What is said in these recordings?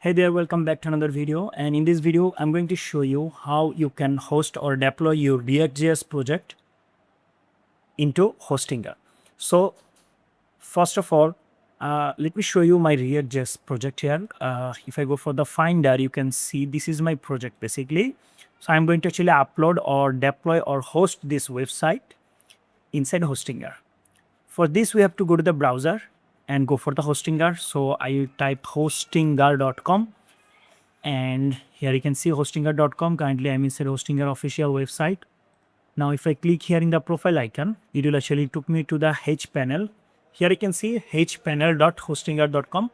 Hey there, welcome back to another video. And in this video, I'm going to show you how you can host or deploy your React.js project into Hostinger. So first of all, let me show you my React.js project here. If I go for the Finder, you can see this is my project basically. So I'm going to actually upload or deploy or host this website inside Hostinger. For this, we have to go to the browser and go for the Hostinger. So I type hostinger.com. And here you can see hostinger.com. Currently I'm inside Hostinger official website. Now if I click here in the profile icon, it will actually took me to the H panel. Here you can see hpanel.hostinger.com.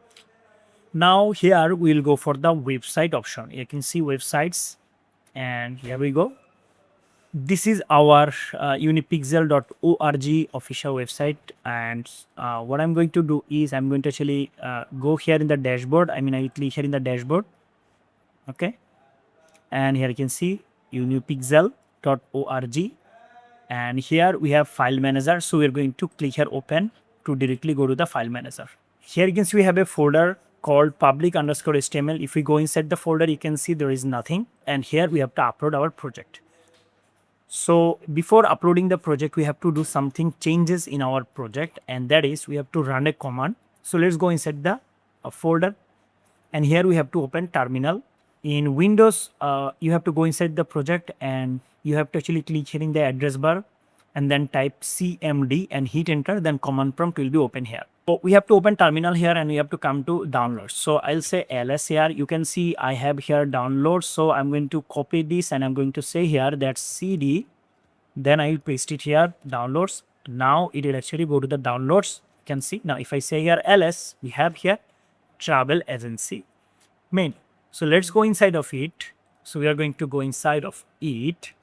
Now here we'll go for the website option. You can see websites, and here we go. This is our unipixel.org official website, and what I'm going to do is I'm going to actually go here in the dashboard. I will click here in the dashboard. Okay, and here you can see unipixel.org, and here we have file manager. So we're going to click here open to directly go to the file manager. Here you can see we have a folder called public_html. If we go inside the folder, you can see there is nothing, and here we have to upload our project. So before uploading the project, we have to do something changes in our project, and that is we have to run a command. So let's go inside the folder, and here we have to open terminal. In Windows, you have to go inside the project and you have to actually click here in the address bar and then type cmd and hit enter, then command prompt will be open here. So we have to open terminal here and we have to come to downloads. So I'll say ls here. You can see I have here downloads. So I'm going to copy this and I'm going to say here that cd, then I will paste it here, downloads. Now it will actually go to the downloads. You can see now if I say here ls, we have here travel agency main. So let's go inside of it. So we are going to go inside of it.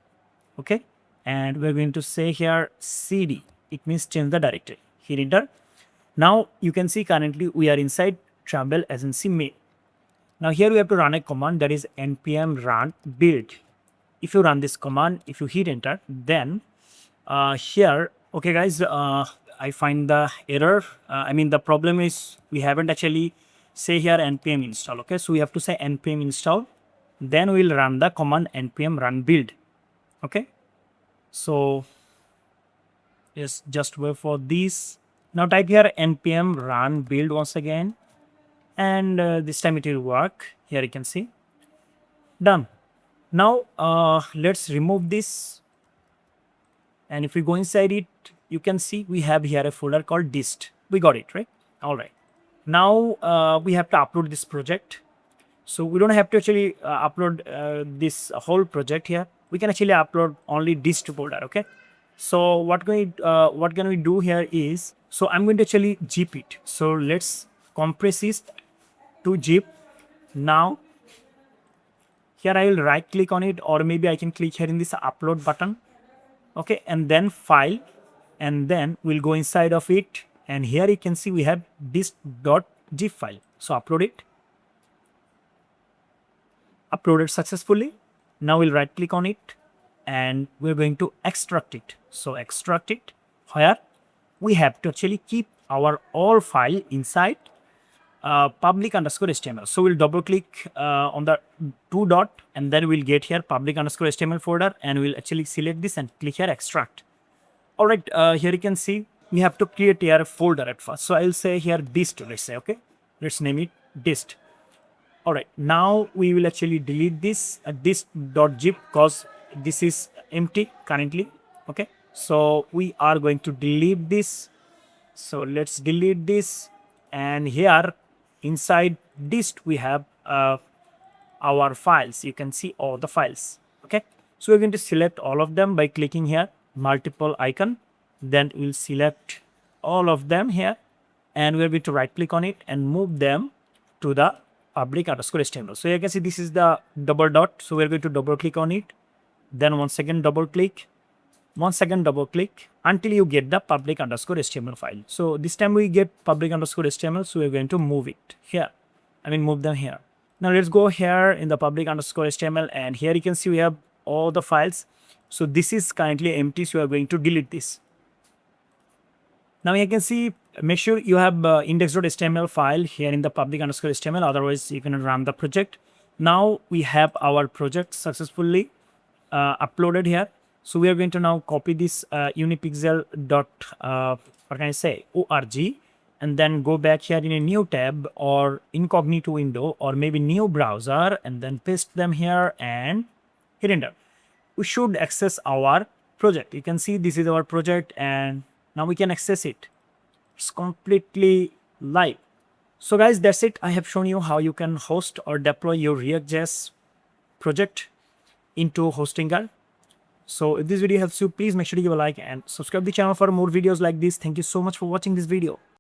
Okay. And we're going to say here cd. It means change the directory. Hit enter. Now you can see currently we are inside travel agency main. Now here we have to run a command that is npm run build. If you run this command, if you hit enter, then here, okay guys, I find the error. The problem is we haven't actually say here npm install. Okay, so we have to say npm install, then we'll run the command npm run build. Okay, so yes, just wait for this. Now type here npm run build once again, and this time it will work. Here you can see done. Now let's remove this, and if we go inside it, you can see we have here a folder called dist. We got it, right? All right. Now we have to upload this project. So we don't have to actually upload this whole project here. We can actually upload only dist folder. Okay. So what can we do here is, so I'm going to actually zip it. So let's compress it to zip. Now here I will right click on it, or maybe I can click here in this upload button. Okay, and then file, and then we'll go inside of it. And here you can see we have dist.zip file. So upload it. Uploaded successfully. Now we'll right click on it and we're going to extract it. So extract it, where we have to actually keep our all file inside public_html. So we'll double click on the two dot, and then we'll get here public_html folder, and we'll actually select this and click here extract. All right, here you can see we have to create here a folder at first. So I'll say here dist, let's say. Okay, let's name it dist. All right, now we will actually delete this dist.zip because this is empty currently. Okay, so we are going to delete this. So let's delete this, and here inside dist we have our files. You can see all the files. Okay, so we're going to select all of them by clicking here multiple icon. Then we'll select all of them here, and we're going to right click on it and move them to the public_html. So you can see this is the double dot. So we're going to double click on it, then once again double click, once again double click until you get the public_html file. So this time we get public_html. So we're going to move it here. Move them here. Now let's go here in the public_html, and here you can see we have all the files. So this is currently empty. So we are going to delete this. Now you can see, make sure you have index.html file here in the public underscore HTML, otherwise you cannot run the project. Now we have our project successfully uploaded here. So we are going to now copy this unipixel dot what can I say, org, and then go back here in a new tab or incognito window or maybe new browser, and then paste them here and hit enter. We should access our project. You can see this is our project, and now we can access it. It's completely live. So guys, that's it. I have shown you how you can host or deploy your React.js project into Hostinger. So if this video helps you, please make sure to give a like and subscribe the channel for more videos like this. Thank you so much for watching this video.